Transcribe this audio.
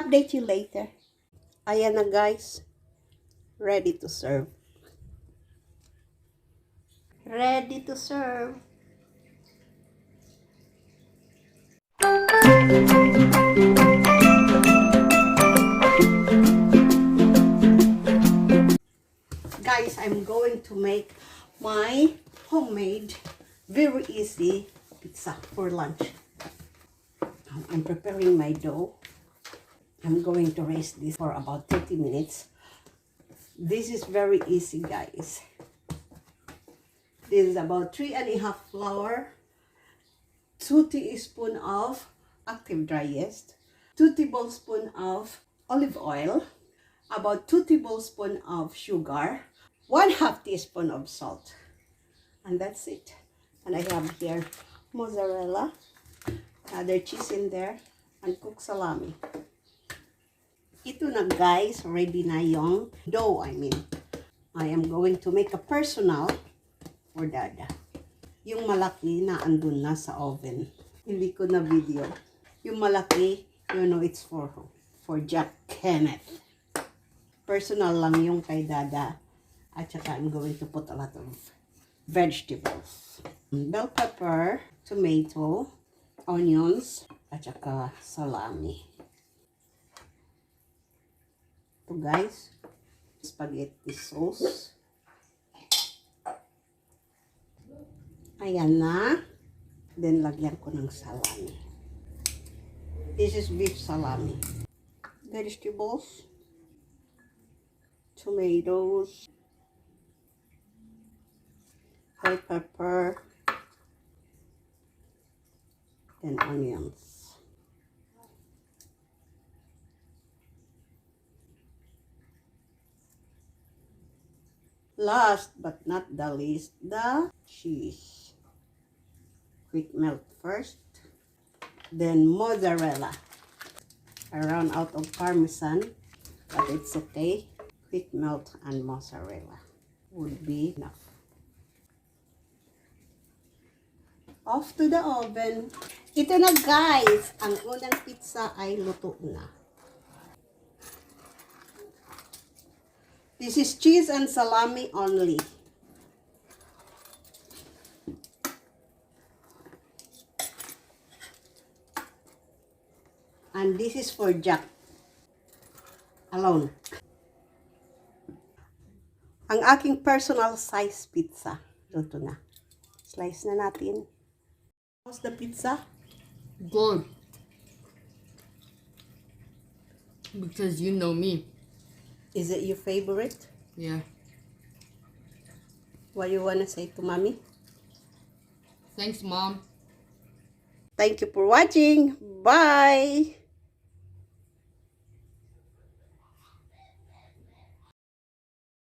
update you later. Ayan na guys. Ready to serve. Ready to serve. Guys, I'm going to make my homemade, very easy pizza for lunch. I'm preparing my dough. I'm going to rest this for about 30 minutes. This is very easy, guys. This is about 3.5 flour, 2 teaspoons of active dry yeast, 2 tablespoons of olive oil, about 2 tablespoons of sugar, 1/2 teaspoon of salt. And that's it. And I have here mozzarella, other cheese in there, and cooked salami. Ito na guys, ready na yung dough, I am going to make a personal for Dada. Yung malaki na andun na sa oven. Hindi ko na video. Yung malaki, you know, it's for Jack Kenneth. Personal lang yung kay Dada. At saka I'm going to put a lot of vegetables. Bell pepper, tomato, onions, at saka salami. Ito guys, spaghetti sauce. Ayan na. Then lagyan ko ng salami. This is beef salami. Vegetables, tomatoes, bell pepper, and onions. Last but not the least, the cheese. Quick melt first, then mozzarella. I ran out of parmesan, but it's okay. Quick melt and mozzarella would be enough. Off to the oven. Ito na guys, ang unang pizza ay luto na. This is cheese and salami only. And this is for Jack alone. Ang aking personal size pizza, luto na. Slice na natin. How's the pizza? Good. Because you know me. Is it your favorite? Yeah. What you wanna say to mommy? Thanks, Mom. Thank you for watching. Bye!